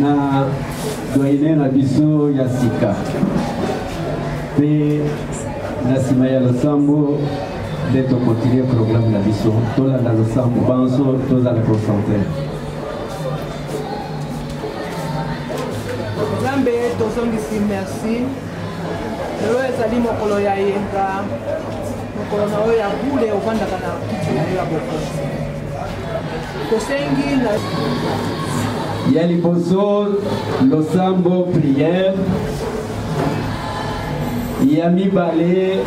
na doyene na biso ya sika pe na sima ya losambo de to continuer programme na biso tola na losambo banso toza la concentré Zambe tozongisi merci lelo ezali mokolo ya yenga mokolo na oyo ya bule ovandaka na kiti na yo ya bokonzi tosengi na ya liboso losambo prière ya mibale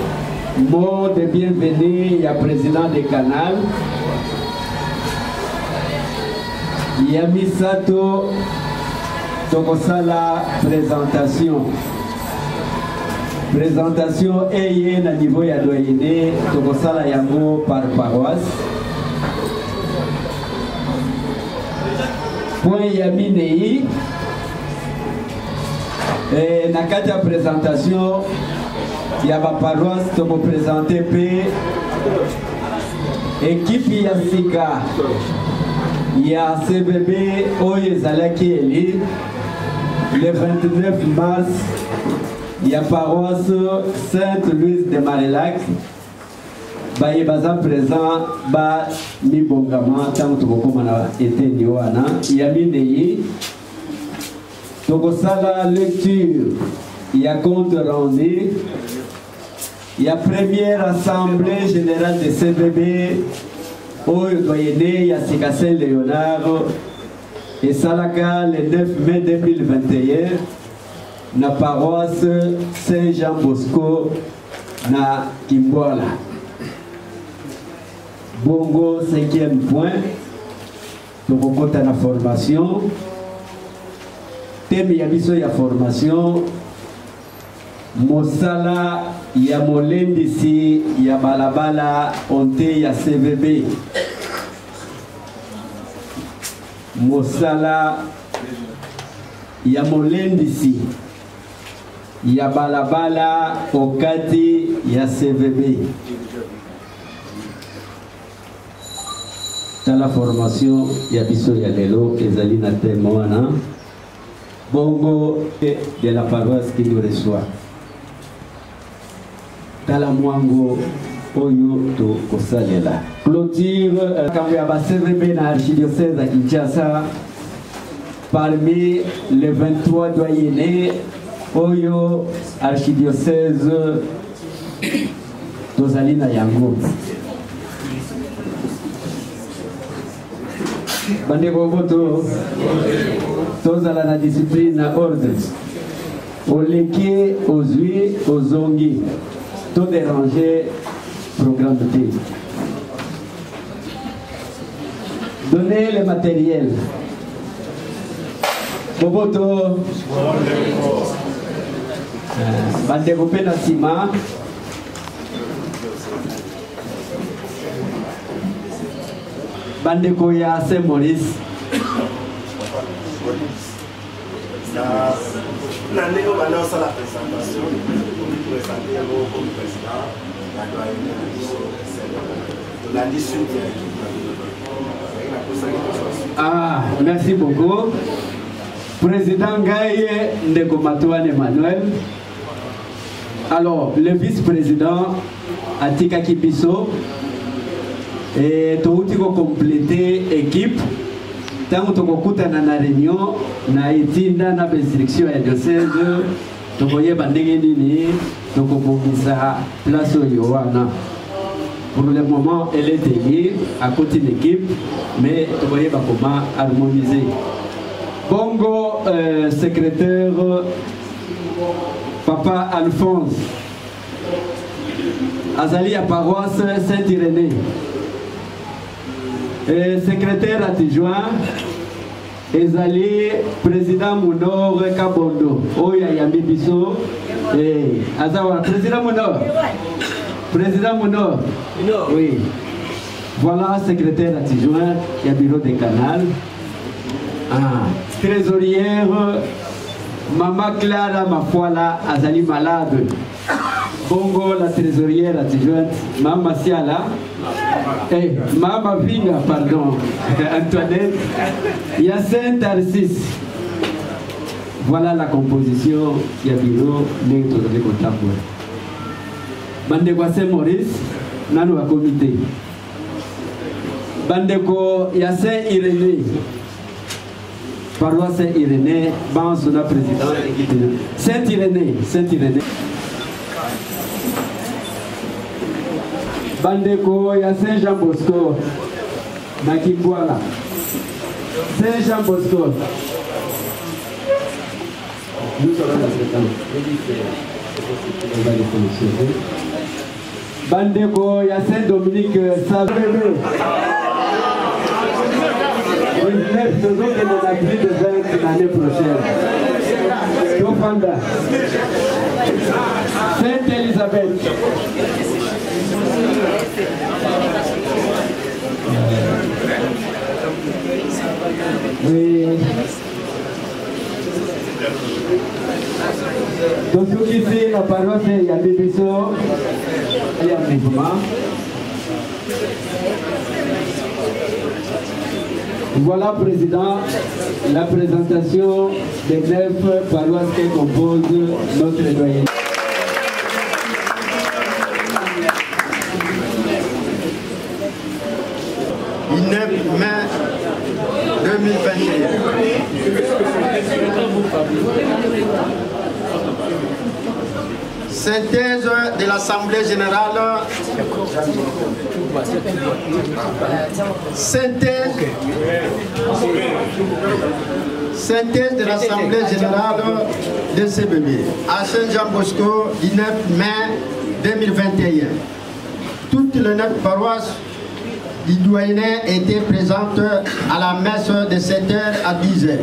mot de bienvenue ya président de canal ya misato tokosala présentation eye na niveau ya doyene tokosala yango par paroisse point ya minei na kati ya présentation ya ba paroisse tokopresente pe équipe ya sika ya CBB oyo ezalaki eli le 29 mars ya paroisse Sainte-Louise de Marillac baye baza présent ba mibongama ntango tokokoma na eteni wana ya minei tokosala lecture ya compte rendu ya première assemblée générale de CBB oyo doyene ya sika Saint-Léonard esalaka le 9 mai 2021 na paroisse Saint-Jean-Bosco na Kimbola. Bongo 5e point tokokota na formation thème ya biso ya formation mosala ya molendisi ya balabala onte ya CVB mosala ya molendisi ya balabala okati ya CVB tala formation ya biso ya lelo ezali na thème wana bongo de la paroisse qui nous reçoit tala mwango oyo to kosalela clôture kambo ya ba CVB na archidiocèse ya Kinshasa parmi les 23 doyennés oyo archidiocèse tozali na yango bandeko boto tozala na discipline na ordre oleki ozwi ozongi to déranger programme de thé. Donnez le matériel. Boboto. Bandeko pe na sima. Bandeko ya Saint-Maurice. La négo va lancer la présentation. Présenter comme président la doyenne de la mission. Ah, merci beaucoup. Président Gaye Ndeko Matouane Emmanuel. Alors, le vice-président Atika Kibiso et tout compléter équipe. Tant que tu as une réunion, na itinda na restriction ya diocèse, tu voyais bandenge nini, tu as place au Yohana. Pour le moment, elle est élue à côté de l'équipe, mais tu voyais comment harmoniser. Bongo, secrétaire, Papa Alphonse, Azali à paroisse Saint-Irénée. Secrétaire adjoint, Ezali, président Mounor Kabondo, Oya Yami Biso, Azawa, président Mounor. Président Mounor. Oui. Voilà, secrétaire adjoint, il y a bureau des canals. Ah, trésorière, Maman Clara Mafoila, Azali malade. Bongo, la trésorière adjointe, Maman Siala. Maman Vinga, pardon, Antoinette. Yacine Tarsis. Voilà la composition qui a bino ndenge tozali kotambola. Bandeko ya Saint Maurice nanu ba comité. Bandeko ya Saint Irénée, paroisse Saint Irénée, Bansona président Saint Irénée, Saint Irénée. Bandeko ya Saint Jean Bosco, Nakibwala, Saint Jean Bosco. Nous sommes Bandeko ya Saint Dominique Savebe. Nous sommes dans la grille de 20 l'année prochaine. Tofanda. Sainte Elisabeth. Oui. Donc ici, la paroisse, il y a des bisous, il y a un mouvement. Voilà, Président, la présentation des 9 paroisses qui composent notre doyen. Le 9 mai 2021. Synthèse de l'Assemblée générale. Synthèse de l'Assemblée générale de CBB à Saint-Jean-Bosco du 9 mai 2021. Toutes les 9 paroisses du doyenné étaient présentes à la messe de 7h à 10h.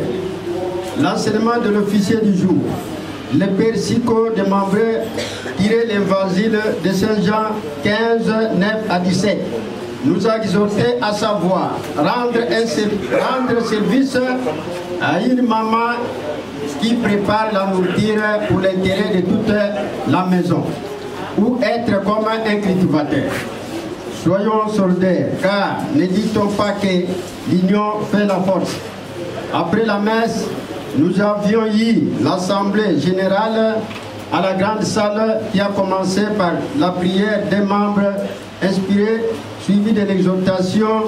L'enseignement de l'officier du jour. Le père Sico de Mambré tirait l'évangile de Saint-Jean 15, 9 à 17. Nous a exhorté à savoir rendre service à une maman qui prépare la nourriture pour l'intérêt de toute la maison, ou être comme un cultivateur. Soyons solidaires, car ne dit-on pas que l'union fait la force. Après la messe, nous avions eu l'Assemblée générale à la grande salle qui a commencé par la prière des membres inspirés, suivie de l'exhortation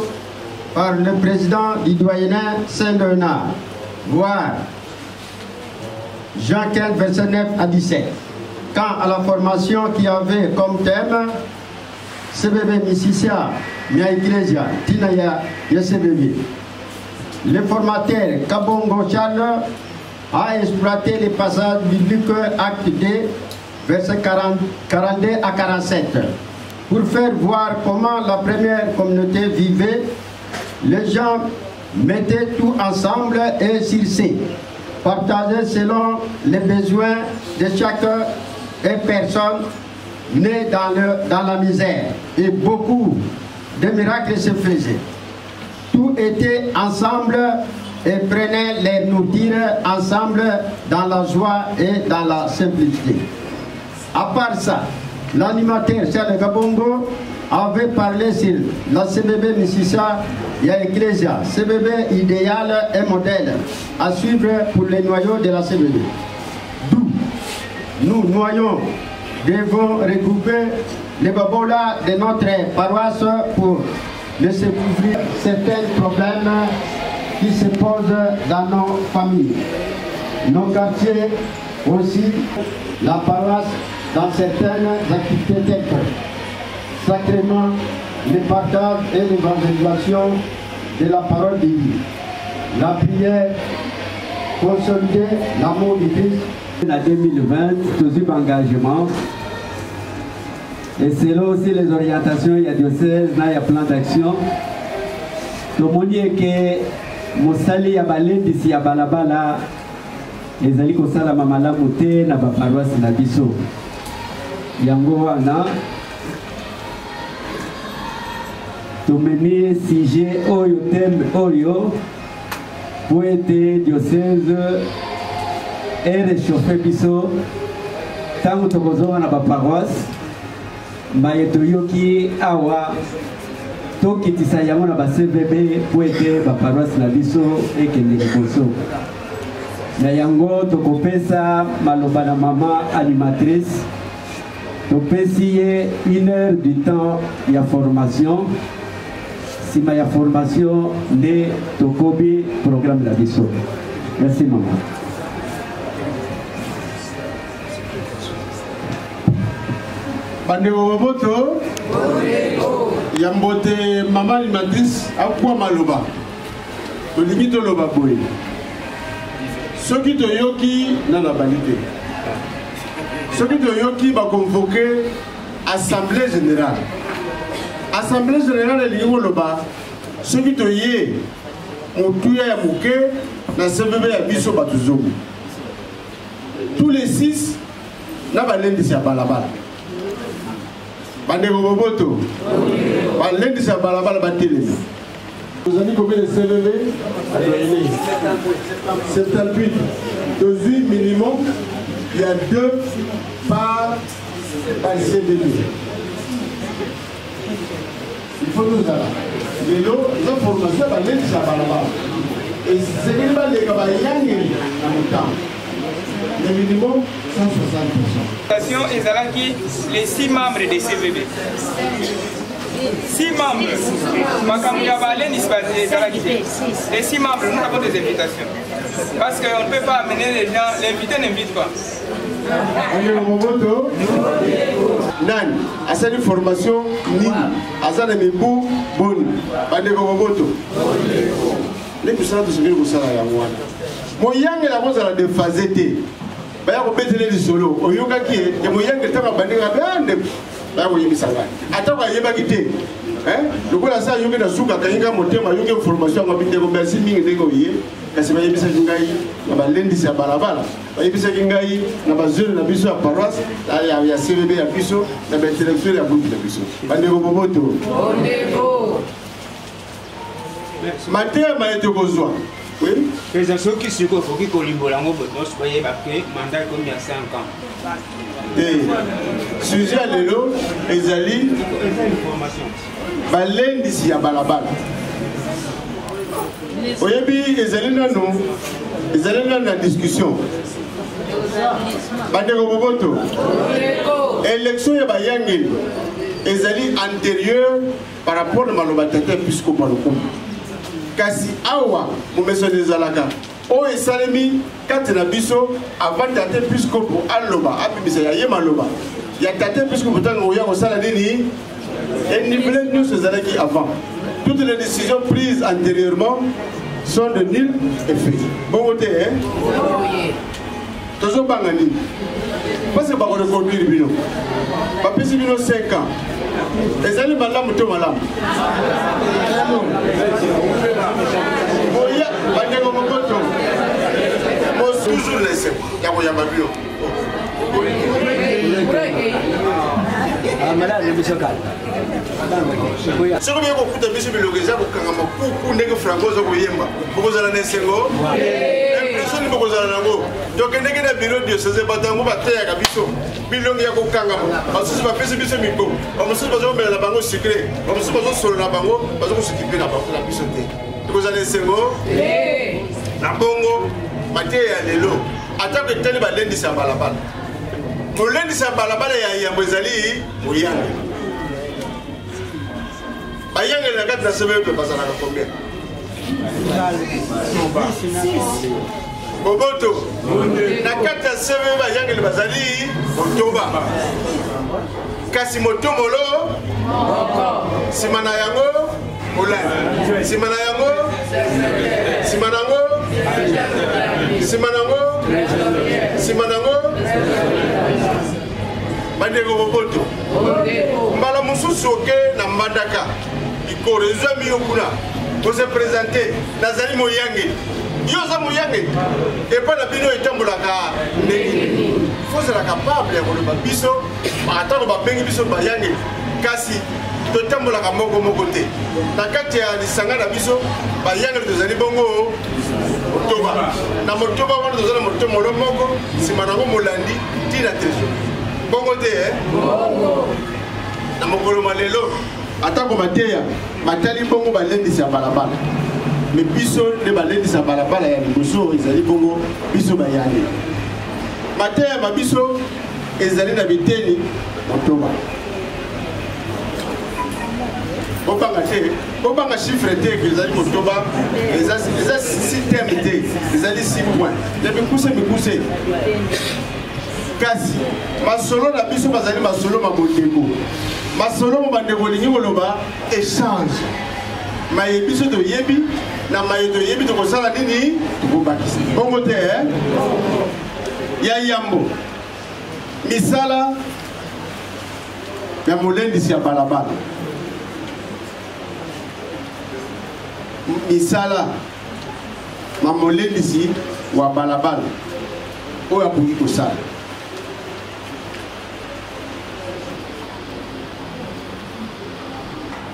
par le président du doyenné Saint-Léonard. Voir Jean 15, verset 9 à 17. Quant à la formation qui avait comme thème CBB Mississia, Mia Iglesia, Tinaya CBB. Le formateur Kabongo Charles a exploité les passages bibliques acte 2, versets 42 à 47, pour faire voir comment la première communauté vivait. Les gens mettaient tout ensemble et s'ilsaient, partageaient selon les besoins de chaque personne née dans la misère, et beaucoup de miracles se faisaient. Tout était ensemble et prenaient les nourritures ensemble dans la joie et dans la simplicité. À part ça, l'animateur Charles Gabongo avait parlé sur la CBB Mississa et Ecclesia, CBB idéal et modèle à suivre pour les noyaux de la CBB. D'où nous, noyaux, devons regrouper les babolas de notre paroisse pour laisser couvrir certains problèmes qui se posent dans nos familles, nos quartiers aussi, la paroisse dans certaines activités telles que sacrement, le partage et l'évangélisation de la parole de Dieu, la prière, consolider l'amour du Christ. En 2020, tout engagement. Et selon aussi les orientations, il y a diocèse, il y a plan d'action. Le monde est que Mosali ya balendi si ya balabala ezali kosala malamu te na ba paroisse na biso. Yango wana tomeni sujet oyo thème oyo pour être diocèse et réchauffer biso tango tokozonga na ba paroisse mbaye toyoki awa tokitisa yango na ba CVB pour être ba paroisse na biso ekende liboso. na yango tokopesa maloba na mama animatrice topesi ye 1 heure du temps ya formation sima ya formation nde tokobi programme la biso. Merci maman. Bandeko Boboto ya mbote mama animatrice akwa maloba tolingi toloba boye soki toyoki na la balité soki toyoki baconvoqué assemblée générale elingi koloba soki toye motuya ya moke na CVV ya biso bato zomo tous les 6 na balendisi ya balabala Bandeko Boboto balendisi ya balabala batelemi vous avez combien de CVV 78 18 minimum il y a 2 par CVV il faut nous avoir les lots la formation balendisi ya balabala et c'est qu'il va les gabayangeli na motam le minimum 160%. Les 6 membres des CVB. 6 membres. Les 6 membres, nous avons des invitations. Parce qu'on ne peut pas amener les gens, l'invité n'invite pas. Nan, à cette formation, ni à ça de bon, Bandeko Boboto. Les puissants de ce que vous savez à moi. Mon yang est la chose à la déphasité. Baya ko betele di solo o yoga ki e mo yang ta ba ndinga bande ba ko yimi sanga ata ko yeba kite lokola sa yoga na suka ka yinga motema yoga formation ko binde ko merci mingi ndeko ye kasi ba yebisa ngai na ba lendi sa balabala ba yebisa ngai na ba jeune na biso ya paroisse ya CVB ya biso na ba intellectuel ya butu ya biso bande ko Boboto matin ma été besoin. Oui. Les gens qui sont faut qu'ils collaborent en mode soyez marqué mandat comme il y a 5 ans. Sujet lelo ezali balendi si ya balabala. Oyebi ezali na discussion. Bandeko Boboto. Élection ya bayangeli ezali antérieur par rapport à maloba tete puisque maloko. Kasi awa mumeso nezalaka o esalemi kati na biso avant tate puisque pour aloba abimisa ya ye maloba ya tate puisque pourtant oya ko sala nini et nivelé nous ezalaki avant toutes les décisions prises antérieurement sont de nul effet bon côté hein tozo bangani parce que ba ko reconduire bino ba pesi bino 5 ans ezali malamu to malamu oya bandeko Boboto mo toujours laisser ya ko yamba bino amala le bisoka soko biko kuta biso bilogeza ko kanga makuku ndenge franco zo ko yemba bokozala na sengo impression ni bokozala nango donc ndenge na bureau diocèse batango bateya ka biso bilongi ya ko kanga basusu ba pesi biso miko bamususu bazo mela na bango secret bamususu bazo solo na bango bazo ko sikipe na bango na biso te bokozala na sengo na bongo bateya lelo atako tele balendi sa balabala molendi sa balabala ya yambo ezali moyange bayange na kati na sebe pe pasana ka combien Boboto na kati ya sebe bayange bazali motoba kasi motomolo simana yango olani simana yango simanango simanango simanango bandeko Boboto mbala mususu oke na mbandaka ikorezwa miyo kuna ko se présenter nazali moyange yo za moyange et pas la bino etambolaka ndenge faut être capable ya koloba biso atako ba bengi biso bayange kasi totambolaka moko te na kati ya lisanga na biso bayange tozali bongo motoba na motoba wana tozali motomolo moko nsima nango molandi tina trésor bongo te na mokolo malelo atako mateya matali bongo balendisi ya balabala mais biso ne balendi sa balabala ya liboso ezali bongo biso bayane mateya ma biso ezali na biteni motoba bobanga chiffre te que ezali motoba eza 6 terme te ezali 6 points ya mikuse kasi masolo na biso bazali masolo mabondeko masolo mabandeko olingi koloba échange maye biso toyebi na maye toyebi tokosala nini tokobakisa bongo te ya yambo misala ya molendisi ya balabala misala ma molendisi wa balabala oyo akoki kosala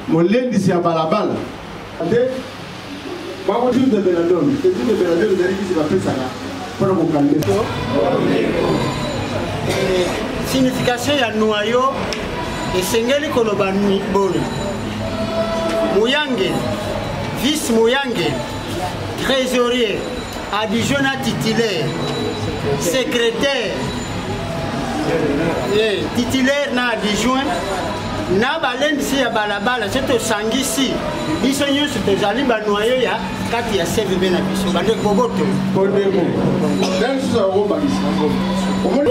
molendisi ya balabala ate bango jus de benadone te jus de benadone ezali kisi bapesaka mpona kokalme signification ya noyau esengeli koloba boye moyangeli vice moyangeli trésorier adjoint titulaire secrétaire titulaire na adjoint na balendisi ya balabala se tosangisi biso nyonso tozali banoyo ya kati ya CVB na biso bande boboto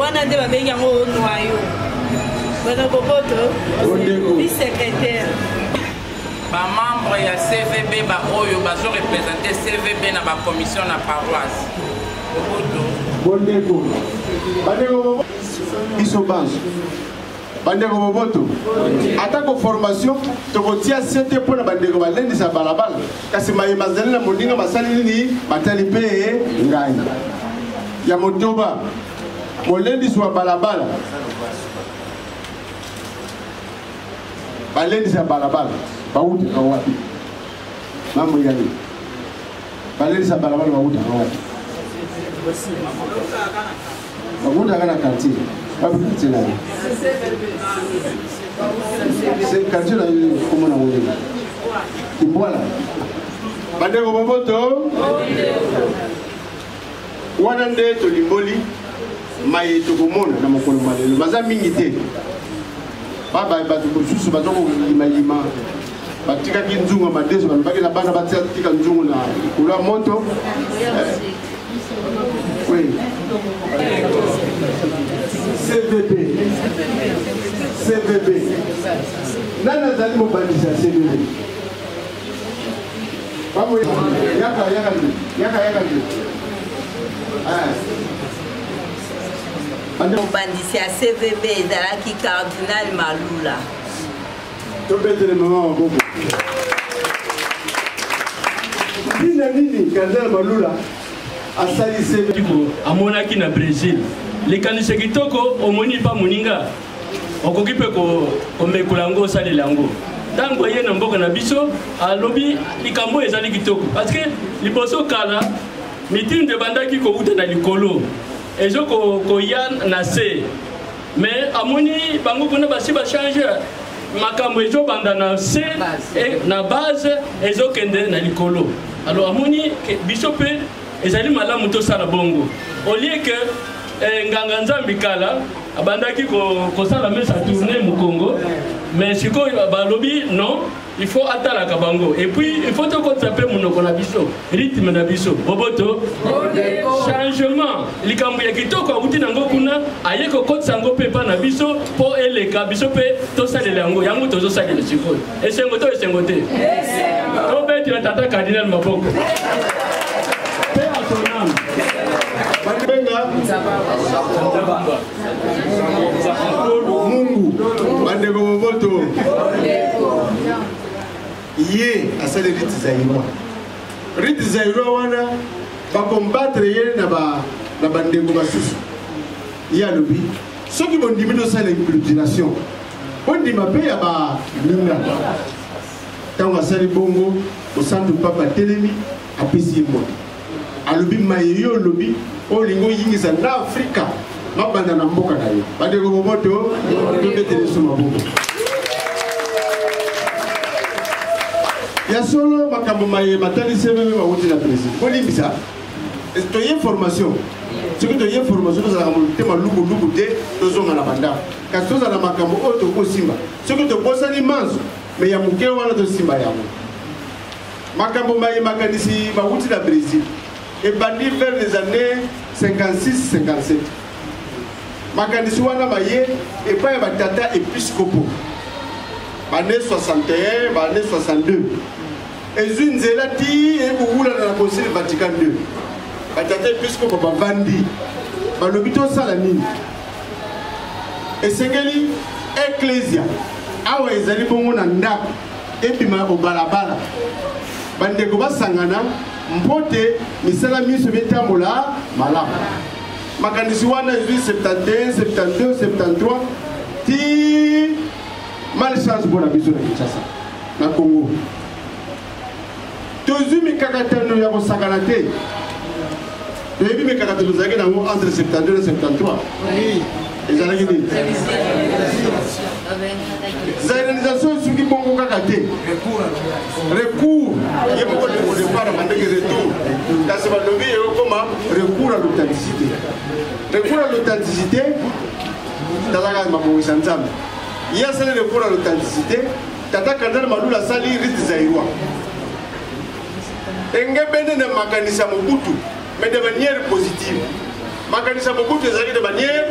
wana nde babengi yango noyo bande boboto vice-secrétaire bamembre ya CVB baoyo bazorepresente CVB na bacommission na paroisse boboto biso banso bandeko boboto atako formation tokotia sete pona bandeko balendisa balabala kasi mayema zali na moninga basali nini batali mpe ngai ya motoba molendisi wa balabala balendisa balabala bauti kawapi mambo yani balendisa balabala bauti kawapi bauti kana kanti c'est quartier là comment on dit Kimbola bandeko boboto wana nde tolimboli maye tokomona na mokolo malelo baza mingi te baba bato mosusu bazokoyimayima batikaki nzungu ya madeso balobaki na bana batika nzungu na likolo ya moto CVB nani azali mobandisi ya CVB mobandisi ya CVB ezalaki cardinal Malula tobetele mama maboko ntina nini cardinal Malula asali CVB amonaki na Brésil likanisi kitoko omoni pa moninga okoki mpe komekola yango osalela yango ntango ye na mboka na biso alobi likambo ezali kitoko parce que liboso kala mitinde bandaki kouta na likolo ezo koya na se mais amoni bango kuna basi bachange makambo ezobanda na se na base ezokende na likolo alors amoni biso mpe ezali malamu tosala bongo au lieu que nganga nzambi kala abandaki kosala mesa tourner mu Congo mais sikoyo balobi non il faut atalaka bango et puis il faut tokotisa mpe monoko na biso rythme na biso boboto changement likambo ya kitoko akuti nango kuna aye kokotisa yango mpe epa na biso mpo eleka biso mpe tosalela yango tozosalela sikoyo esengo to esengo te tobetela tata cardinal maboko mpe atoname Mungu bandeko boboto ye asali rite zairwa wana bakombatre ye na bandeko basusu ye alobi soki bondimi tosala inclination bondima mpe ya baninga ntango asali bongo osantu papa telemi apesi ye moto alobi maye yo olobi olingo yingisa na Afrika mabanda na mboka na yo bandeko boboto tobetele so maboko ya solo makambo maye matali CVV bauti na président kolimbisa toye formation soki toye formation tozalaka motema lubu te tozonga na bandako kasi tozala makambo oyo tokosimba soki tobosani manso me ya moke wana tosimba yango makambo maye makanisi bauti na Brésil ebandi vers les années 56-57 makanisi wana baye epai ya batata episcopo bane 61 bane 62 ezwi nzela ti ekowulana na concile Vatican II batata episcopo bavandi balobi tosala nini esengeli eklesia awa ezali bongo na ndako ebima obalabala bandeko basangana mpote misala miso betambola malamu makanisi wana ezwi 71 72 73 ti malchance mpona biso na Kinshasa na Congo tozwi mikakatano ya kosakana te toyebi mikakatano ezalaki nango entre 72 na 73 ezalaki nini zaélisation esuki bongo kaka te recours ye moko départ bandeki retour kasi balobi ekokoma recours à l'authenticité recours à l'authenticité tazaka mabongisa nzambe ye asali recours à l'authenticité tata kardinal Malula asali rite zairwa engebende na makanisa Mobutu mais de manière positive makanisa Mobutu ezalaki de manière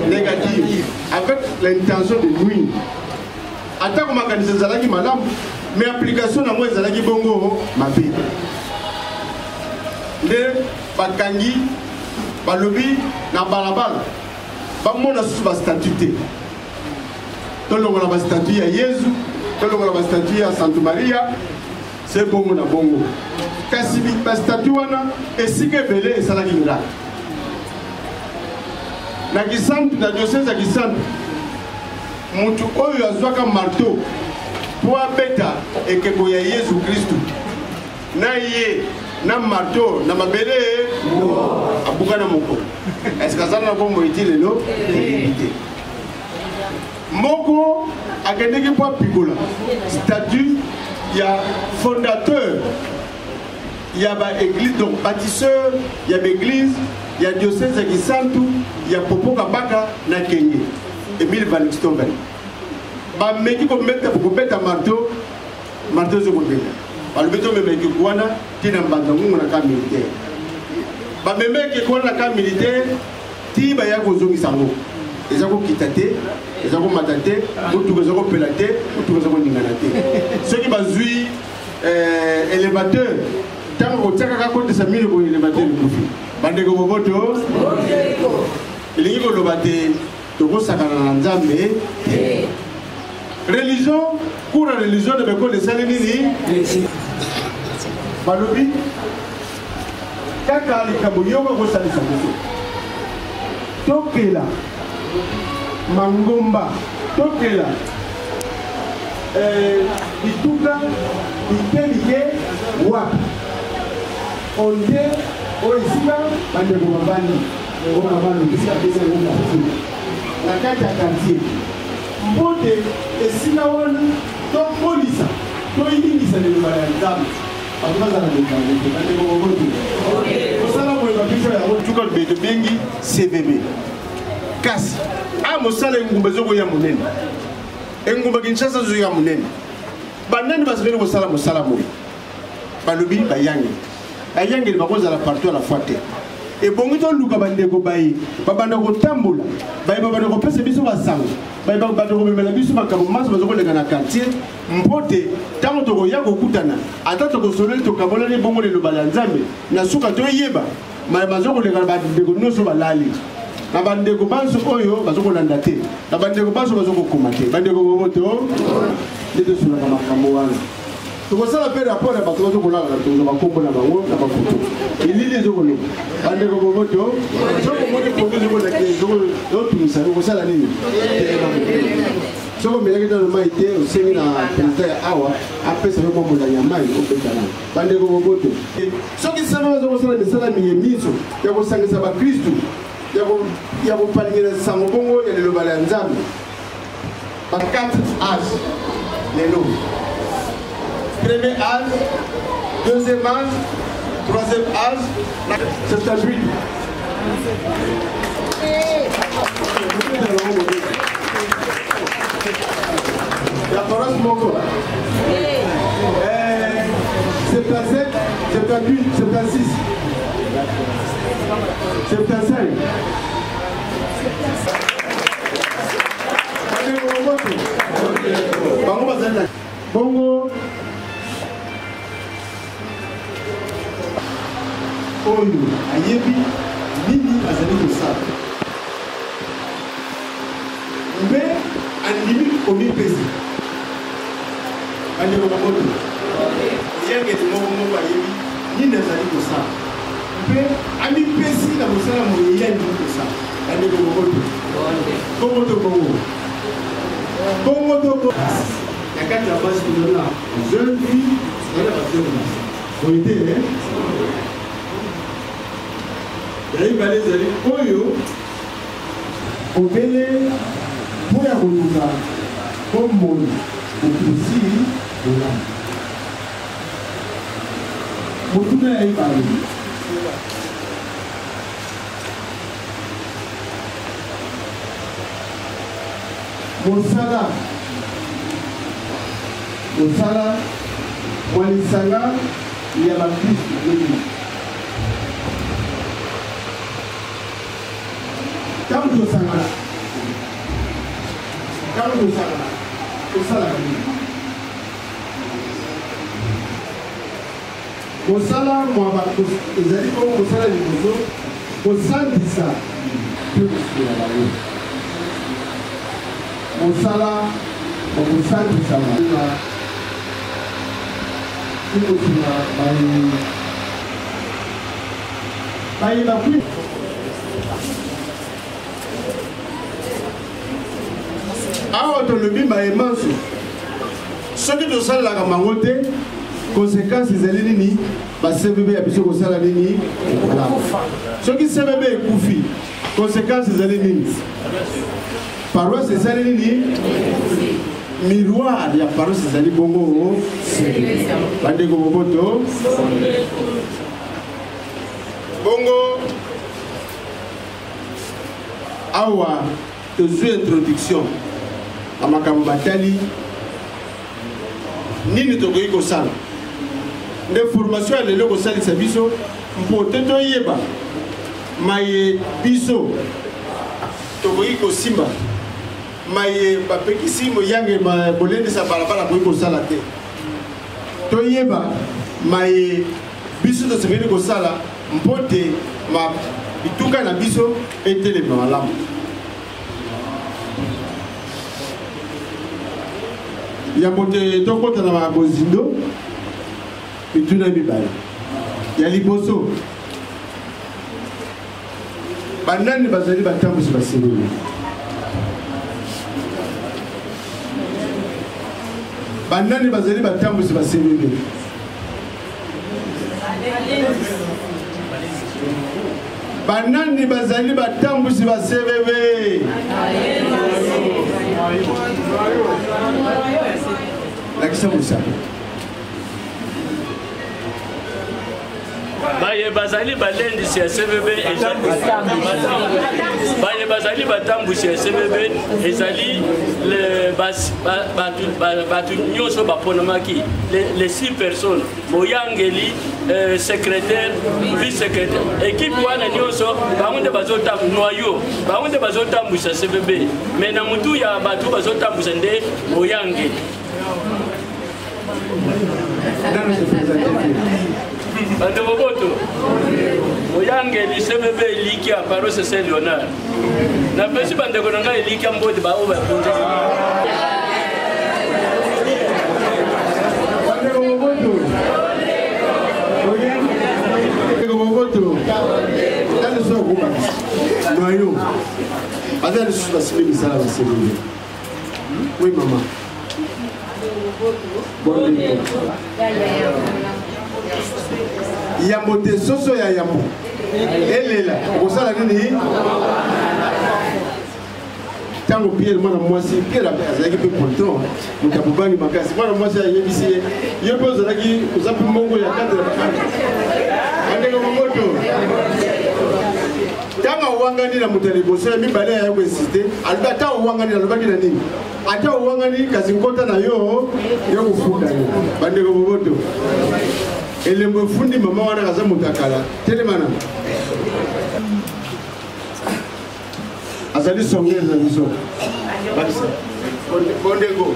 négative avec l'intention de nuire atako makanisa ezalaki malamu mais application nango ezalaki bongo mabe nde bakangi balobi na balabala bamona susu bastatut te tolongola bastatut ya Yesu tolongola bastatut ya Santa Maria c'est bongo na bongo kasi bastatut wana esika ebele esalaki miracle na Kisantu na diocèse ya Kisantu mutu oyo azwaka marteau po abeta ekeko ya Yesu Kristu na ye na marteau na mabele abuka na moko est-ce que ça na bombo itile no moko akendeki po pikola statut ya fondateur ya ba église donc bâtisseur ya ba église ya diocèse ya Kisantu ya Popo Kabaka na Kenge Emile Van Stoven ba meki ko meta ko beta marteau zo ko beta balobeto memeki kuana tina mbanda ngungu na ka militaire ba memeki kuana ka militaire ti ba ya ko zongi sango eza ko kitate eza ko matate mutu ko zo pelate mutu ko zo ningana te soki bazui élévateur tant ko tsaka ka ko de mille ko élévateur kufi bande ko boboto ilingi ko lobate to ko sakana na nzambe religion kura religion de beko de salini ni balobi kaka likabuyoka ko salisa biso tokela mangomba tokela ituka itelike wapi onde oisika bandeko mabani omabani bisika pesa ngomba na kati ya quartier mbote esika wana tokolisa toyingisa liloba ya nzambe bakazala lekangete bandeko boboto kosala boye babiso yango tuka beto bengi CVB kasi mosala engumba ezokoya monene engumba Kinshasa ezoya monene banani basengeli kosala mosala moye balobi bayangeli bakozala partout à la fois te ebongi toluka bandeko baye babanda kotambola baye babanda kopesa biso basango baye babanda komemela biso makambo maso bazokoleka na quartier mpote ntango tokoya kokutana ata tokosololi tokabolani bongo liloba ya nzambe na suka toyeba bazokoleka na bandeko nyonso balali na bandeko banso oyo bazokolanda te na bandeko banso bazokokoma te bandeko boboto nde tosolaka makambo wana tokosala mpe rapport ya bato bazokolala toza bakombo na bango na bafoto elili ezokoloba bandeko boboto sokomoni foto ezokotumisa okosala nini soko melaki tano mai te osengi na président ya awa apesa yo bombola ya mai obetana bandeko boboto soki sama bazokosala misala miye miso ya kosangisa bakristu ya kopalingela sango bongo ya liloba ya nzambe ba 4 âge lelo Premier âge, deuxième âge, troisième âge, 78. La parole Mongo. 77, 78, 76, 75. Bongo. Oyo ayebi nini azali kosala mbe andimi komipesi bandeko bamoto yangeti moko ayebi nini azali kosala mpe amipesi na mosala moyeyi andimi kosala bandeko bamoto kongo na kati ya basi tozona jeune fille zala bajeune boyete yayi bale ezali oyo obele mpo ya koluka komona okusi olama motuna yayi bale mosala mwa lisanga ya bakristu nini ntango tosangana tosalaka nini mosala mwa ezali ko mosala liboso kosandisa mpe kosukola bango mosala okosandisa bango ikotuna bayeba kwi awa tolobi bayemanso soki tosalelaka bango te conséquence ezali nini ba-CVB ya biso kosala nini soki CVB ekufi conséquence ezali nini paroisse ezali nini miroir ya paroisse ezali bongo bandeko boboto bongo awa tozwi introduction ya makambo batali nini tokoki kosala nde formation ya lelo kosalisa biso mpo te toyeba maye biso tokoki kosimba maye bapekisi moyange bolendisa balabala koki kosala te toyeba maye biso tosengeli kosala mpo te bituka na biso etelema malamu yambo te tokota na mabozindo bituna mibale ya liboso banani bazali batambusi basebeli banani bazali batambusi basebeli banani bazali batambusi basebebe lakisa musaka baye bazali balendisi ya CVB baye bazali batambusi ya CVB ezali batu nyonso baponamaki les 6 personnes moyangeli secrétaire vice-secrétaire équipe wana nyonso bango nde noyo bango nde bazotambusa CVB mais na mutu ya batu bazotambusa nde moyangeli bandeko boto moyangeli CVB eliki ya paroisse Saint Léonard napesi bandeko na ngai eliki ya mbodi bao bapunzi noyo aza lisusu basimi misala basebeli oui mama yambo te soso ya yambo elela okosala nini tango Pierre mwana mwasi Pierre azalaki pe poltron mutabubangi makasi mwana mwasi ayebisi ye pe ozalaki ozapi mongo ya cadre ya bakanda andeko momoto tanga uwangani na mutu ya liboso ya mibale ya yako insiste alubi ata uwangani alobaki na nini ata uwangani kasi nkota na yo yo kofuta yo bandeko momoto elembo efundi mama wana kaza mutu akala telemana azali songeza biso bakisa bondeko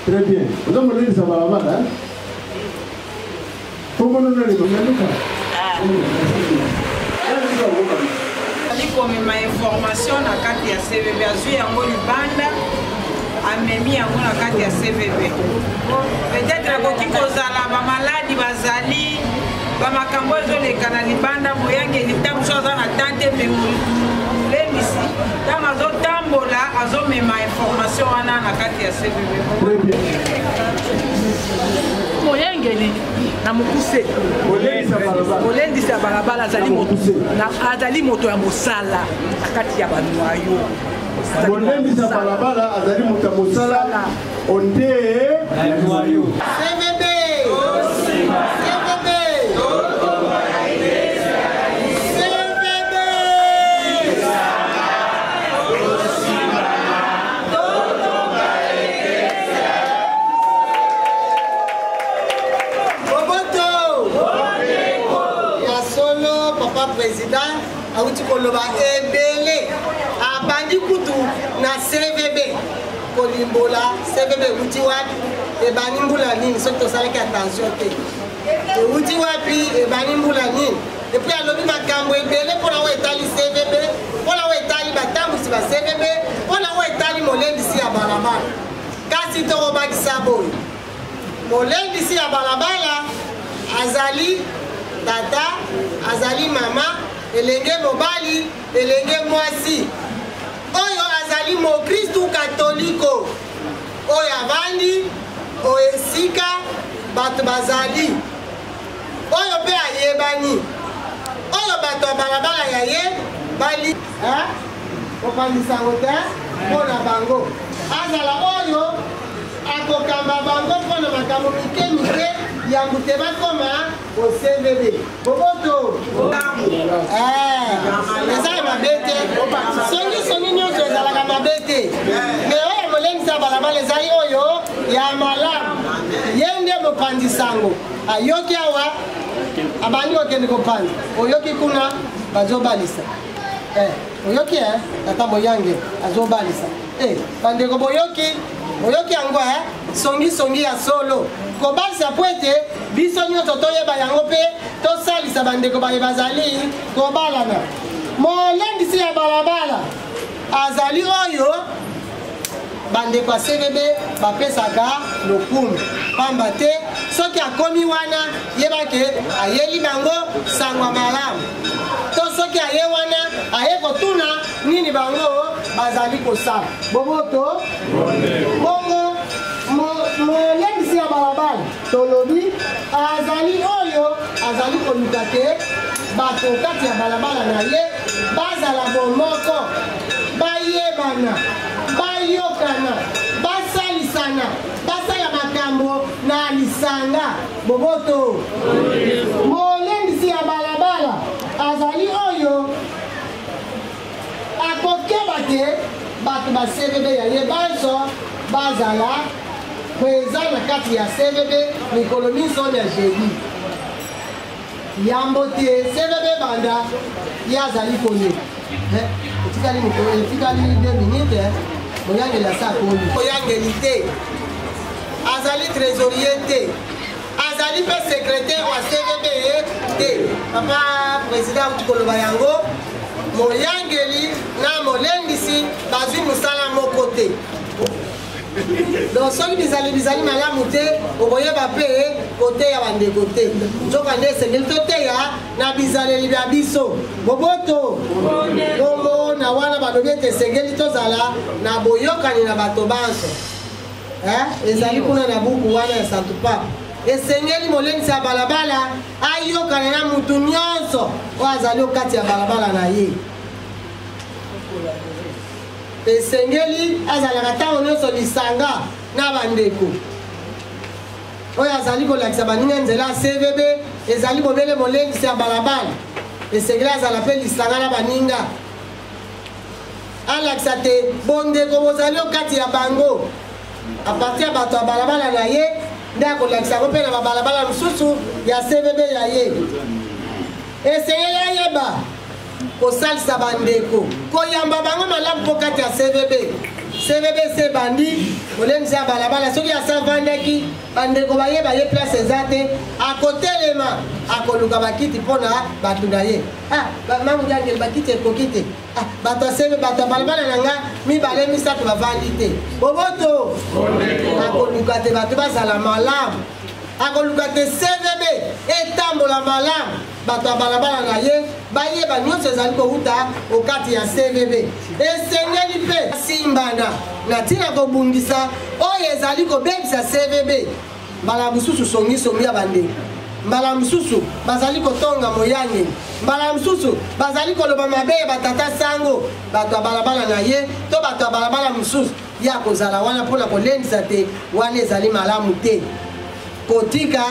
très bien vous avez montré ça balabala comment on a les alikomema information na kati ya CVB azwi yango libanda amemi yango na kati ya CVB peut-être akoki kozala bamaladi bazali bamakambo ezoleka na libanda moyangeli ntango so aza na tante memolembisi ntango azotambola azomema information wana na kati ya CVB moyangeli na mokuse molendisi ya balabala azali moto ya mosala na kati ya banwayo molendisi ya balabala azali moto ya mosala onde banwayo CVB président auti koloba ebele abandi kutu na CVB kolimbola CVB uti wapi ebani mbula nini soki tosalaki attention te uti wapi ebani mbula nini epuis alobi makambo ebele mpona oyo etali CVB mpona oyo etali batambusi ba CVB mpona oyo etali molendisi ya balabala kasi tokobakisa boye molendisi ya balabala azali tata azali mama elenge mobali elenge mwasi oyo azali mokristu katoliko oyo avandi oyo esika bato bazali oyo mpe ayebani oyo bato ya balabala ya ye bali opandisango te mpona bango azala oyo akokamba bango mpona makambo mike mike yango te bakoma o CVB boboto eza ya mabe te songi nyonso ezalaka mabe te me oyo molendisi ya balabala ezali oyo ya malamu ye nde mopandisango ayoki awa abandi kokende kopanda oyoki kuna bazobalisa oyoki tata moyange azobalisa bandeko boyoki yango songi ya solo kobalisa po ete biso nyonso toyeba yango mpe tosalisa bandeko baye bazali kobalana molendisi ya balabala azali oyo bandeko ya CVB bapesaka lokumu pamba te soki akomi wana yebake ayeli bango sangwa malamu to soki aye wana aye kotuna nini bango bazali kosala boboto bongo molendisi ya balabala tolobi azali oyo azali koluka te bato kati ya balabala na ye bazala bomoko bayebana bayokana basalisana basala makambo na lisanga boboto molendisi ya balabala azali oyo akokeba te bato ba CVB ya ye banso bazala kweza na kati ya CVB mikolo miso ya jeudi yambo te CVB banda yazali koye etikali 2 minutes moyangeli asa koli moyangeli te azali trésorier te azali mpe secrétaire wa CVB te papa président auti koloba yango moyangeli na molendisi bazwi mosala moko te donc soki bizali malamu te okoyeba mpe koteya bandeko te nzoka nde esengeli toteya na bizaleli bya biso boboto bongo na wana balobi ete esengeli tozala na boyokani na bato banso ezali kuna na buku wana ya santupa esengeli molendisi ya balabala ayokana na mutu nyonso oyo azali okati ya balabala na ye esengeli azalaka ntango nyonso lisanga na bandeko oyo azali kolakisa baninga nzela ya CVB ezali mobele molendisi ya balabala esengeli azala mpe lisanga na baninga alakisa te bondeko bozali okati ya bango apartir ya bato ya balabala na ye nde akolakisa yango mpe na babalabala mosusu ya CVB ya ye esengeli ayeba kosalisa bandeko koyamba bango malamu mpo kati ya CVB se bandi molendisi ya balabala soki asavandaki bandeko bayeba ye place eza te akotelema akoluka bakiti mpona bato na ye mamujangeli bakiti ekoki te bato ya CVB bato ya balabala na nga mibale misato bavandi te boboto akoluka te bato bazala malamu akoluka te CVB etambola malamu bato ya balabala na ye bayeba nyonso ezali kowuta okati ya CVB esengeli mpe simbana na ntina kobundisa oyo ezali kobebisa CVB mbala mosusu songisongi ya bandeko mbala mosusu bazali kotonga moyangeli mbala mosusu bazali koloba mabe batata sango bato ya balabala na ye to bato ya balabala mosusu ya kozala wana mpona kolendisa te wana ezali malamu te kotika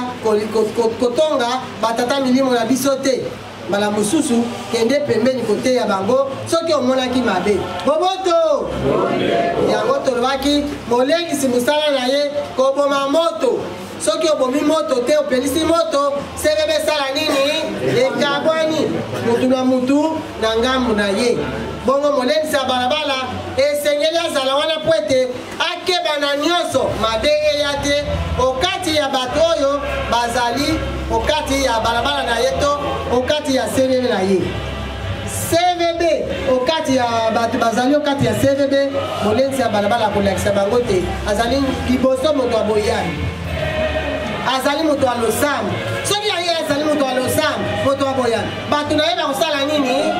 kotonga batata milimo na biso te mbala mosusu kende pembeni kote ya bango soki omonaki mabe boboto yango tolobaki molengisi mosala na ye koboma moto soki obomi moto te opelisi moto CVB esala nini ekabwani mutu na mutu na ngambu na ye bongo molendisi ya balabala esengeli azala wana po ete akeba na nyonso mabe eya te okati ya bato oyo bazali okati ya balabala na ye to okati ya CVB na ye CVB okati ya bato bazali okati ya CVB molendisi ya balabala akolakisa bango te azali liboso moto ya boyani azali moto ya losambo soki aye azali moto ya losambo moto ya boyani bato na ye bakosala nini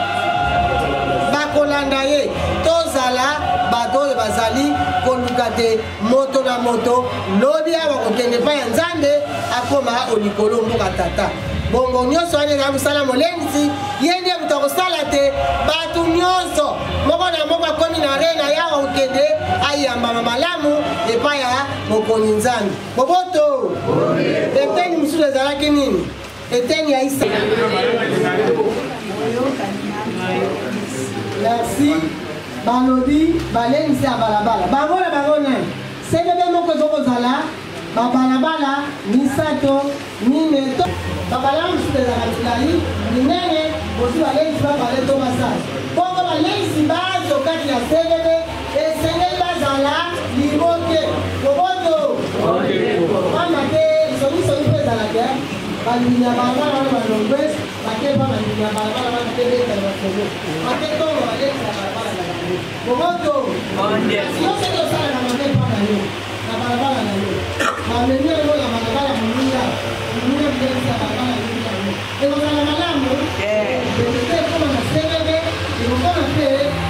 bakolanda ye tozala bato oyo bazali koluka te moto na moto lobi awa kokende epai ya nzambe akoma olikolo mboka tata bongo nyonso wana ezala mosala molendisi ye nde moto akosala te bato nyonso moko na moko akomi na re na yawa kokende ayambama malamu epai ya mokonzi nzambe boboto eteni mosusu ezalaki nini eteni ya isa merci balobi balendisi ya balabala bango na bango nani CVB moko ezokozala babalabala misato mine to babalabala mosusu ezala milai minene bosi balendisi babale to basala bongo balendisi bazo kati ya CVB esengeli bazala liboke boboto wana te somisoni mpe ezalaka balimi ya balabala wana balongwe bakepa balimi ya balabala wana te betala basomo baketongo balendisi ya balabala na bango boboto yosoki osalaka mamepa na yo na balabala na yo bamemi yango na balabala moninga bilendisi ya balabala moninga yango ekozala malamu te ekoma na CVB ekokoma mpe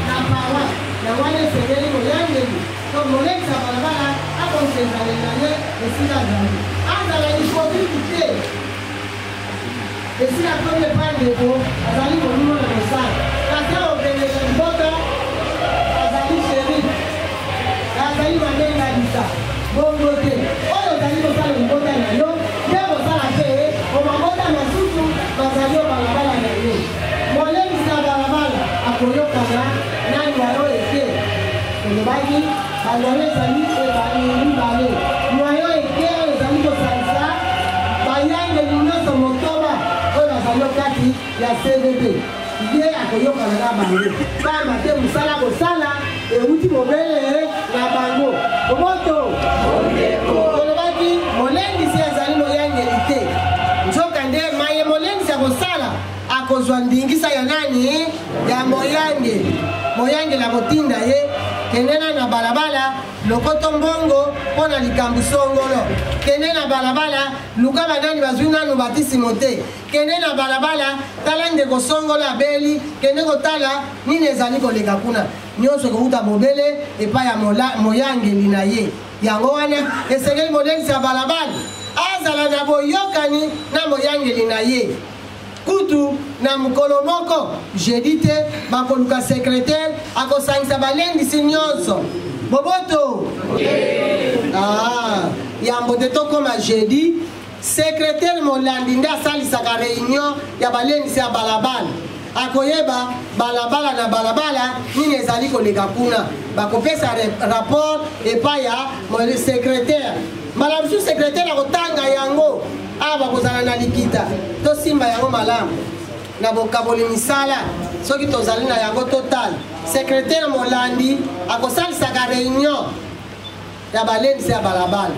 na pawa na wana esengeli moyangeli to molendisi ya balabala akonsenzaleli na ye esika azali azala hypocrite te esika komi epai ndeko azali molimo na mosala kasi akokendeka libota azali sheri azali mandenga bisa bongo te oyo ozali kosala libota na yo nde kosala te omabota mosusu bazali o balabala na ye molendisi ya balabala akoyokana nani wayo ete olobaki bazali ezali mibale wayo ete oyo ezali kosalisa bayangeli nyonso motoba oyo bazali okati ya CVB ye akoyokana na bango pamba te mosala kosala euti mobele na bango omoto olobaki molendisi azali moyangeli te nzoka nde maye molendisi akosala akozwa ndingisa ya nani ya moyangeli akotinda ye kende na balabala lokoto mbongo mpona likambo songolo kende na balabala luka banani bazwi nanu batisimo te kende na balabala tala ndeko songolo abeli kende kotala nini ezali koleka kuna nyonso kokuta mobele epai ya moyangeli na ye yango wana esengeli molendisi ya balabala bazala na boyokani na moyangeli na ye kutu na mokolo moko jeudi te bakoluka secrétaire akosangisa balendisi nyonso boboto yambo te tokoma jeudi secrétaire molandi nde asalisaka réunion ya balendisi ya balabala akoyeba balabala na balabala nini ezali koleka kuna bakopesa rapport epai ya secrétaire mbala mosusu secrétaire akotanga yango awa bakozala na likita tosimba yango malamu na bokaboli misala soki tozali na yango total secrétaire molandi akosalisaka réunion ya balendisi ya balabala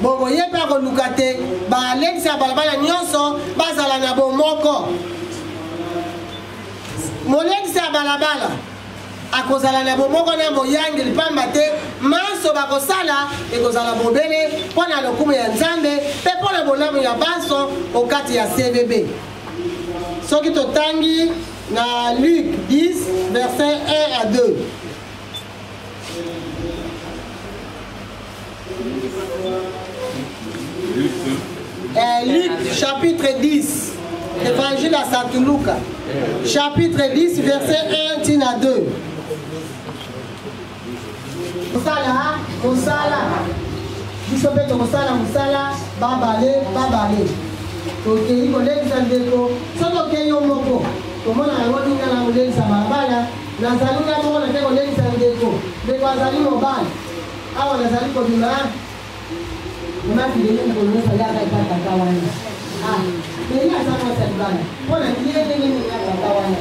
bongo ye mpe akoluka te balendisi ya balabala nyonso bazala na bomoko molendisi ya balabala akozala na bomoko na moyangeli pamba te manso bakosala ekozala bobele mpo na lokumu ya nzambe mpe mpo na bolamu ya banso okati ya cvb soki totangi na Luc 10 verset 1 à 2 Luc chapitre 10 évangile à Saint Luc chapitre 10 verset 1 tina 2 mosala biso mpe tokosala mosala babale tokei kolekisa ndeko soki okei yo moko tomona yango ninga na kolekisa balabala nazali nga moko nake kolekisa ndeko azali mobali awa nazali kobima mafileli kolonesa yaka ekataka wana meli aza mwasi libala mpona kiyenengeni ya tata wana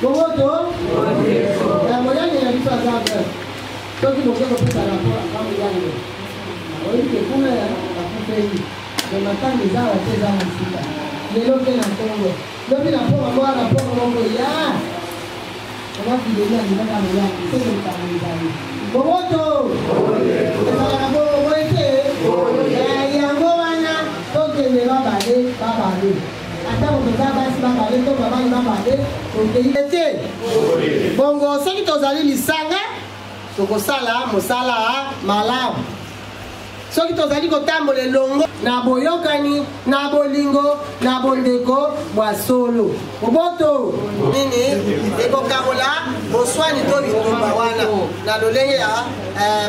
boboto na moyani na biso aza soki boke kopesa rapport amoyange oyike kuna akufeli ematanga ezawa te eza mosika lelo mpe na ntongo lobi na mponga moa na mponga moko ya omafileli alibaka moyange sekekana ezali boboto ezalaka boboye te yango wana tokende babale ata motoza basi babale to babali babale tokei te bongo soki tozali lisanga tokosala mosala malamu soki tozali kotambola elongo na boyokani na bolingo na bondeko bwa solo boboto nini ekokabola boswani to bitumba wana na lolenge ya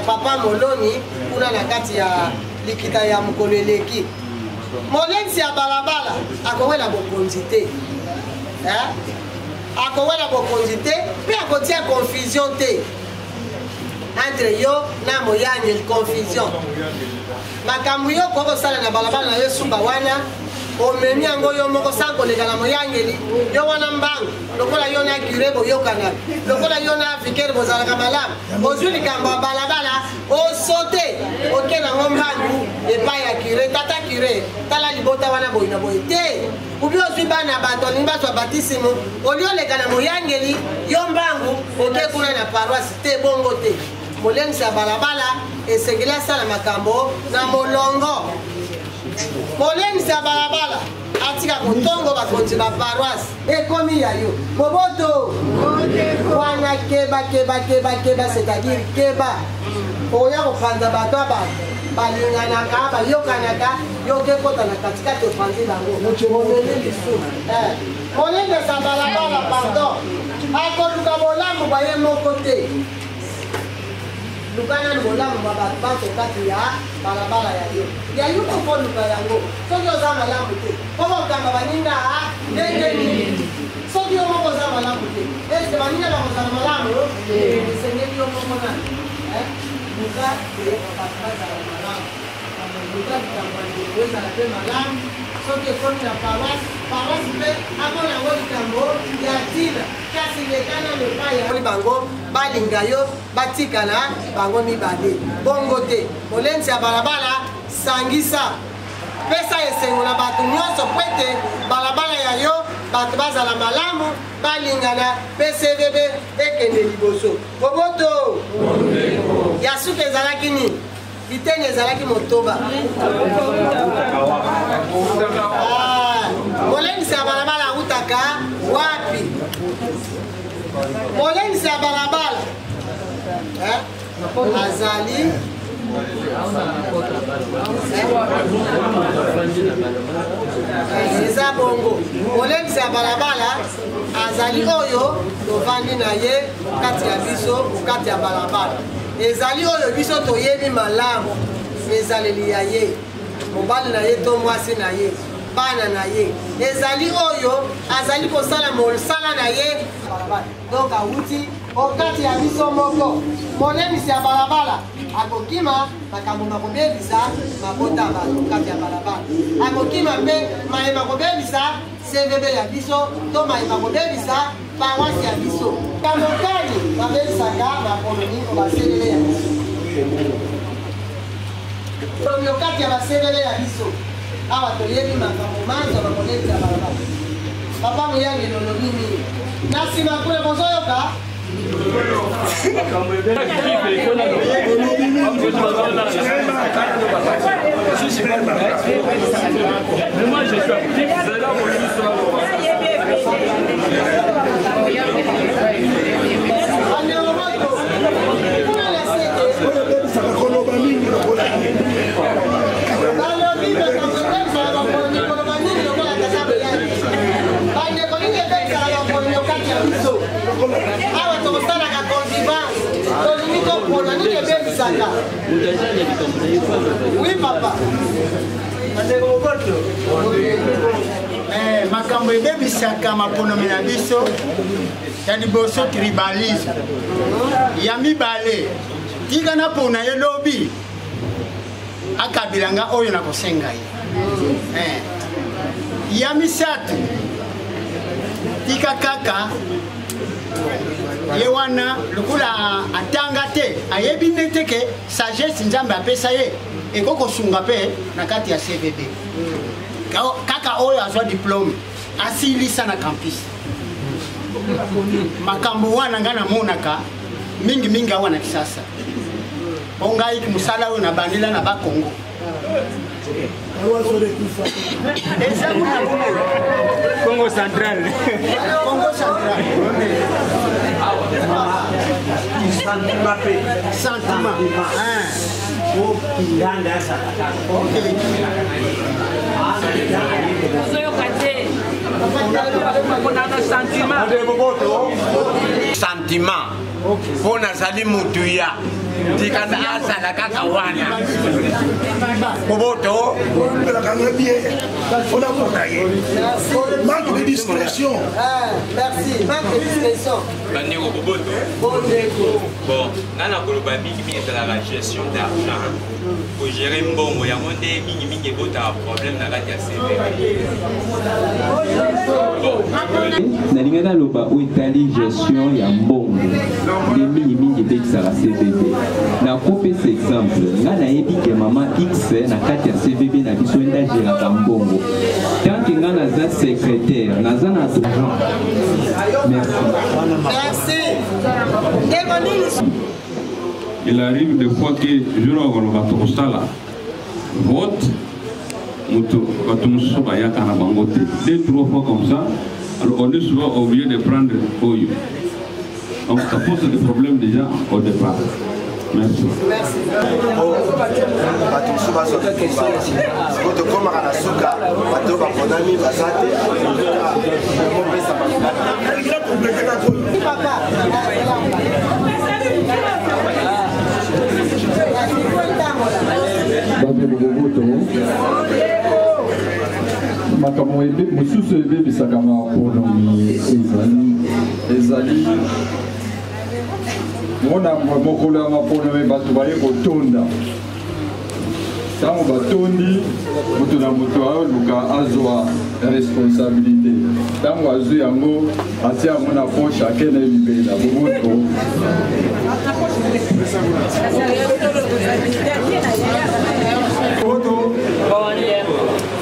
papa moloni kuna na kati ya likita ya mokolo eleki molendisi ya balabala akowela bokonzi te akowela bokonzi te mpe akotia confusion te entre yo na moyangeli confusion makambo yo kokosala na balabala na yo suka wana omemi yango yo moko sa koleka na moyangeli yo wana mbangu lokola yo na cure boyokana lokola yo na africaine bozalaka malamu ozwi likambo ya balabala osote oke nango mbangu epai ya cure tata cure tala libota wana boyi na boyi te ubi ozwi bana bato alingi bazwa batisimo oli oleka na moyangeli yo mbangu oke kuna na paroisse te bongo te molendisi ya balabala esengeli asala makambo na molongo molendisi ya balabala atika kotongo bakonzi baparoise ekomi ya yo boboto wana keba c'est-à-dire keba oya kopanza bato aba balinganaka bayokanaka yoke kota na katikati opanzi bango omeli lisusu molendisi ya balabala pardon akoluka bolamu baye moko te lukana ni bolamu babato bato kati ya balabala ya yo kokoluka yango soki oza malamu te kokokamba baninga ndenge nini soki yo moko oza malamu te eske baninga bakozala malamu esengeli yo moko nani luka bato bazala malamu luka likambo ya ndeko ezala mpe malamu soki ekomi na paroisse mpe akona yango likambo ya ntina kasi lekana mepai ya bango balinga yo batikana bango mibale bongo te molendisi ya balabala sangisa pesa esengo na bato nyonso po ete balabala ya yo bato bazala malamu balingana mpe cvb ekende liboso boboto ya suka ezalaki nini biteni ezalaki motoba molendisi ya balabala akutaka wapi molendisi ya balabala azali eza bongo molemisi ya balabala azali oyo tovandi na ye kati ya biso kati ya balabala ezali oyo biso toyebi malamu ezaleli ya ye mobali na ye to mwasi na ye bana na ye ezali oyo azali kosala mosala na ye donc awuti okati ya biso moko molemisi ya balabala akokima makambo makobebisa mabota ya bato kati ya balabala akokima mpe mayema kobebisa CVB ya biso to mayema kobebisa paroisse ya biso kamokani babebisaka bakoloni o baselele ya biso oyo kati ya baselele ya biso awa toyebi makambo manzo bakolebisa balabala papa moyange lolobi nini na nsima kule kozoyoka Moi je suis actif, c'est là pour awa tokosalaka convivence tolingi topona nini ebebisaka oui papa makambo ebebisaka maponome na biso ya liboso tribalisme ya mibale tika napona ye lobi akabilanga oyo nakosenga ye ya misato tika kaka ye wana lokola atanga te ayebi nete ke sagesse nzambe apesa ye ekokosunga mpe na kati ya CVB kaka oyo azwa diplome asilisa na campus makambo wana nga namonaka mingimingi awa na kisasa po ngai mosala oyo nabandela na bakongo Congo Central. Congo Central. Sentiment. Sentiment. Pour nazali mutuya. Tikana asala kaka wana. Boboto. Manque de discrétion. Merci. Manque de discrétion. Bandeko boboto. Bon, nana koloba mingi ezala la gestion d'argent. Pour gérer mbongo ya monde mingi bota problème na kati ya CV. Nalingana loba oitali gestion ya mbongo. Les mingi ebekisaka CVB. Na kopesa exemple, nga nayebi ke mama X na kati ya CVB na biso enda géraka mbongo. Tant que nga naza secrétaire, naza na agent. Merci. Il arrive des fois que je regarde la vote, deux, trois fois comme ça, alors on est souvent obligé de prendre Oyo. Donc ça pose des problèmes déjà au départ. Merci. makambo mosusu ebebisaka maponomi ezali mona mokolo ya maponomi bato baye kotonda ntango batondi moto na moto aoluka azwa responsabilité ntango azwi yango atia yango na po chacun na libela bomoto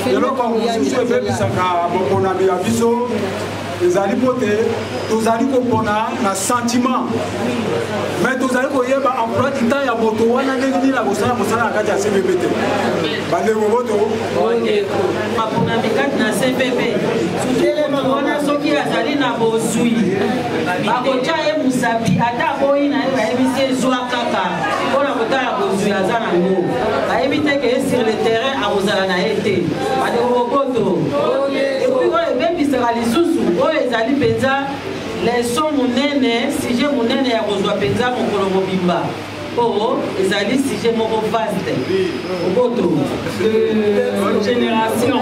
eloko mosusu ebebisaka boponami ya biso ezali po te tozali kopona na sentiment mais tozali koyeba emploi du temps ya moto wana ndenge nini akosala mosala na kati ya CVB te bandeko moto maponami kati na CVB moto wana soki azali na bozwi bakotya ye mosapi ata boyi na ye bayebisi ezwa kaka mpona résultat à cause de la Zanango. A évité que sur le terrain à Rosalana été. A de Roboto. Et puis même il sera les sous-sous. Les Ali Penza, les sons mounene, si j'ai mounene à Rosoa Penza, mon Kolomo Bimba. Oh, les Ali, si j'ai mon vaste. Roboto. Génération.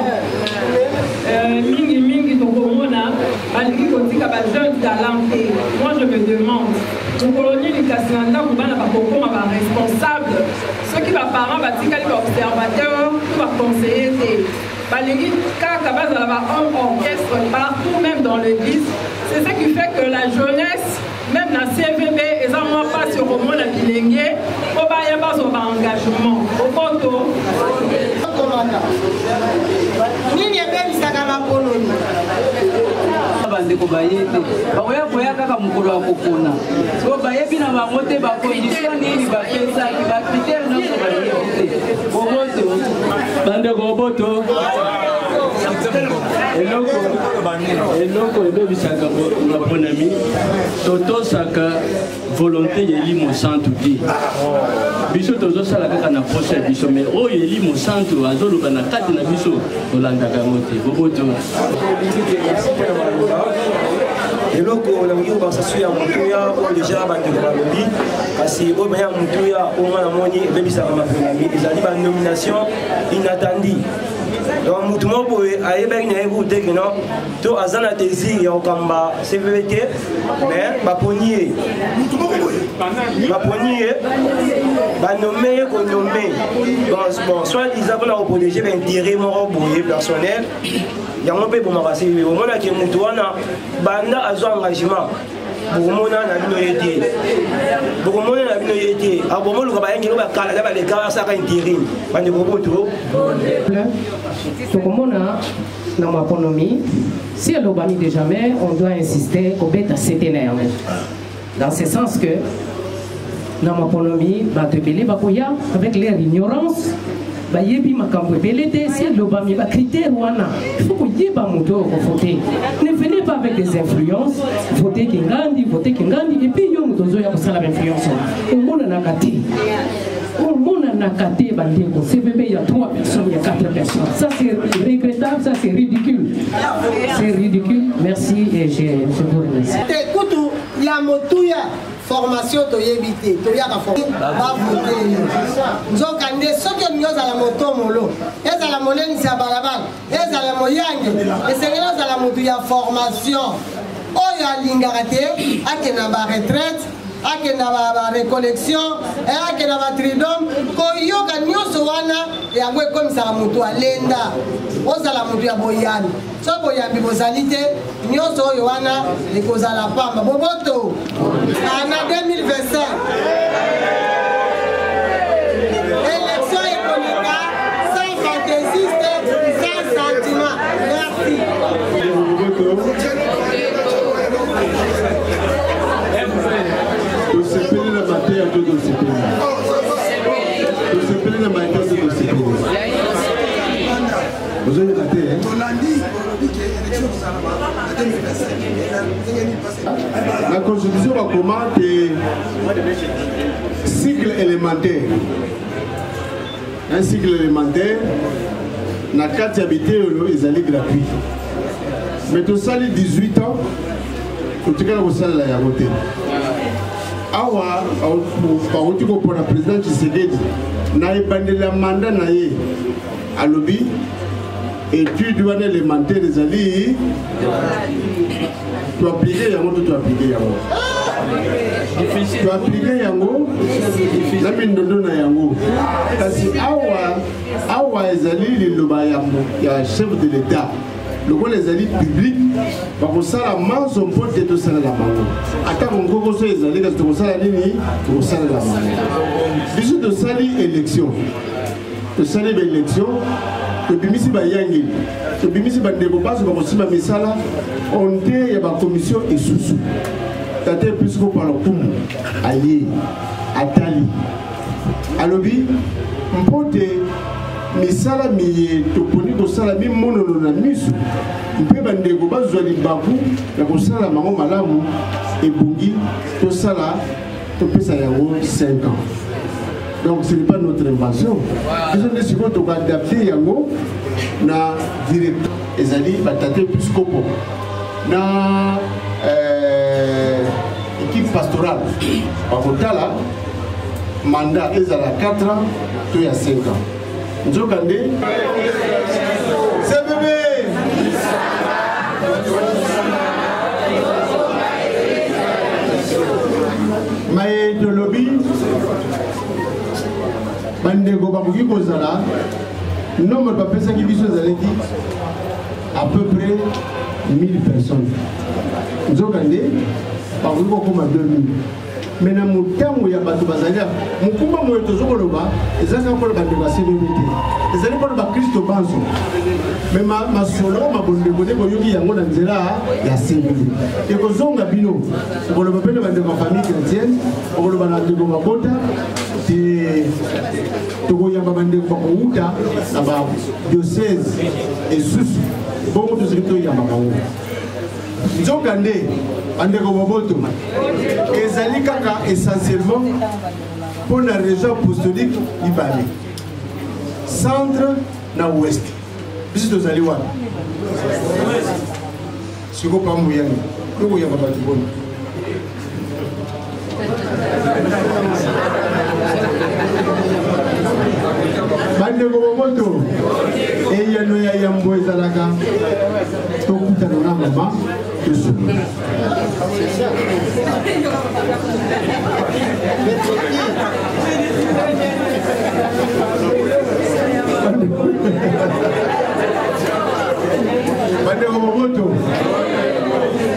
Mingi Tokomona, Baliki Kotika, jeune talenté. Moi je me demande, pour colonie du Kassinanda, vous allez pas responsable. Ceux qui va parents, Batikali, observateur, qui va conseiller, Baliki, Kakabaz, un orchestre partout, même dans l'église. C'est ce qui fait que la jeunesse, même dans CVB, ils n'ont pas sur le monde à Bilingue, au bas, il n'y a pas son engagement. Au photo. Nini ebebisaka makoloni bandeko bayete bakoya koya kaka mokolo ya kokona so bayebi na bango te bakondition nini bapesaki bakritere nyonso bayebi te boboto bandeko boboto eloko ebebisaka baponami totosaka volonté yeli mosantu te biso tozosala kaka na posa ya biso mais oyo eli mosantu azoloba na kati na biso tolandaka yango te boboto eloko olangi basasu ya motuya oyo deja bandeko balobi kasi oyo baya motuya oyo mwana moni ebebisaka maponami ezali banomination inattendue donc mutu moko boye ayebaki na ye kutu te keno to aza na désir ya kokamba CVB te mais baponi ye banome ye konome bon soit iza mpona koprotéger baintérêt moko boye personnel yango mpe bomaka CVB omonaki mutu wana banda azwa engagement bokomona na bino ye te abomoluka bayangelo bakala na baleka asaka intérim bandeko boto tokomona na maponomi si elobani de jamais on doit insister kobeta centenaire dans ce sens que na maponomi bato ebele bakoya avec leur ignorance bayebi makambo ebele te si elobami bacritère wana il faut koyeba moto oyo kovote ne venez pas avec des influences vote kingandi et puis yo moto ozoya kosala bainfluence omonanaka te omonanaka te bandeko CVB il y a 3 personnes il y a 4 personnes ça c'est regrettable ça c'est ridicule merci et je vous remercie écoute ya motuya formation toyebite toyaka bavote nzokande soki olingi ozala moto molo ezala molengisi ya balabala ezala moyange esengeli ozala motu ya formation oyo alingaka te akenda baretraite akenda barecollection akenda batridome koyoka nyonso wana yango ekomisaka motu alenda ozala motu ya boyani so boyambi bozali te nyonso oyo wana ekozala pamba boboto na 2025 élection économique sans fantaisiste sans sentiment merci tosepeli na mateya to tosepeli na mateya to tosepeli ozoyoka te la constitution bakoma te cycle élémentaire un cycle élémentaire na kati ya biteolo ezali gratuit mais tosali 18 ans totikala kosalela yango te awa bauti kopona président Tshisekedi na ebandela mandat na ye alobi étude wana élémentaire ezali toaplike yango to toaplike yango toaplike yango na mindondo na yango kasi awa ezali liloba ya chef de l'état lokola ezali public bakosala manso mpo te tosalela bango ata mongoko so ezali kasi tokosala nini tokosalela bango biso tosali élection tobimisi bayangeli tobimisi bandeko baso bakosima misala onte ya bakomission esusu tate episcopo alokumu aye atali alobi mpo te misala miye toponi kosala mimonono na miso mpe bandeko bazwa libaku ya kosala bango malamu ebongi tosala topesa yango 5 ans Donc ce n'est pas notre invention. Ils ont décidé d'adapter yango na direct ezali batate plus kopo na équipe pastorale bakotala mandat ezala 4 ans to ya 5 ans. Nzokande c'est bébé maye de lobby bandeko bakoki kozala nombre bapesaki biso ezalaki à peu près 1000 personnes. Nzokande bakoki kokoma 2000. Mais na mutango ya bato bazalia mukumba moyo tozokoloba ezaka mpona bandeko ya CVB te ezali mpona bakristo banso me masolo mabondeko nde boyoki yango na nzela ya CVB ekozonga bino okoloba mpe na bandeko ya famille chrétienne okoloba na ndeko mabota te tokoyamba bandeko bakouta na badiocèse esusu bongo tozali toyamba bango nzokande andeko boboto ezali kaka essentiellement pour la région apostolique ibale centre na ouest biso tozali wana siko pambu yani tokoyamba bato bona bandeko boboto eyano ya yambo ezalaka tokutana na mama bandeko boboto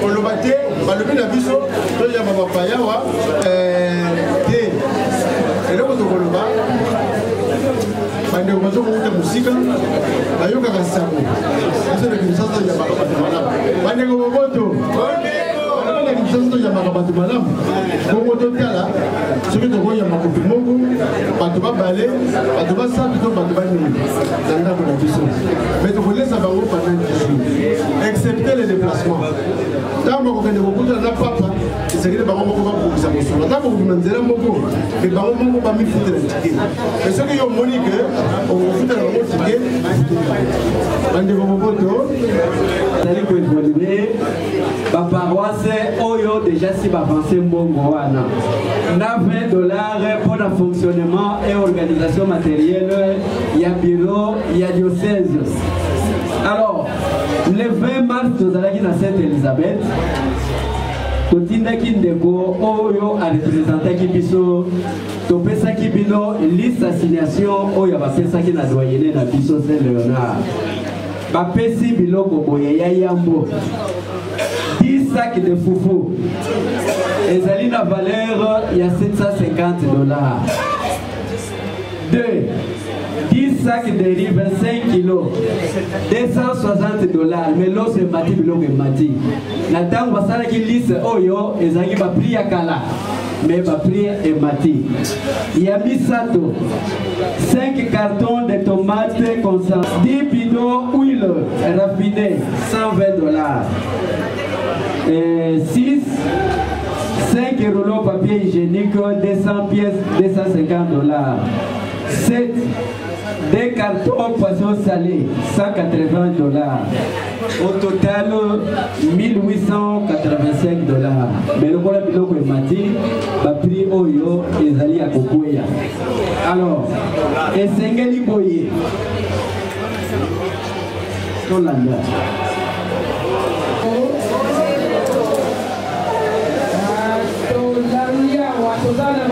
oloba te balobi na biso toyamba bapayawa te eloko tokoloba bandeko bazokouta mosika bayokaka sango biso na kinshasa toyambaka bato malamu bandeko boboto na kinshasa toyambaka bato malamu bongo totala soki tokoyamba kopi moko bato babale bato basato to bato banini na ndako na biso me tokolesa bango pendant 10 jours excepté les déplacements ntango bakokende kokutana na papa esengeli bango moko bakokisa mosolo ntango kokima nzela moko me bango moko bamifutela tike me soki yo omoni ke okofutela bango tike bandeko boboto ezali koévolue baparoise oyo déjà si bapense mbongo wana na $20 pour le fonctionnement et organisation matérielle ya bureau ya diocèse. Alors le 20 mars tozalaki na Sainte-Elisabeth totindaki ndeko oyo arepresentaki biso topesaki bino liste assignation oyo bapesaki na doyene na biso Saint-Léonard bapesi biloko boye ya yambo 10 sacs de foufou ezali na valeur ya $750. 2 10 sacs de riz 25 kilos $260 mais l'os emati biloko emati na ntango basalaki liste oyo ezalaki bapri ya kala mais bapri emati ya misato 5 cartons de tomates concentrées 10 bidons huile raffinée $120 6 5 rouleaux papier hygiénique 200 pièces $250 7 des cartons poisson salé $180 au total $1885 mais le voilà biloko emati bapri oyo ezali ya kokwea alors esengeli boye tolanda tozali awa tozala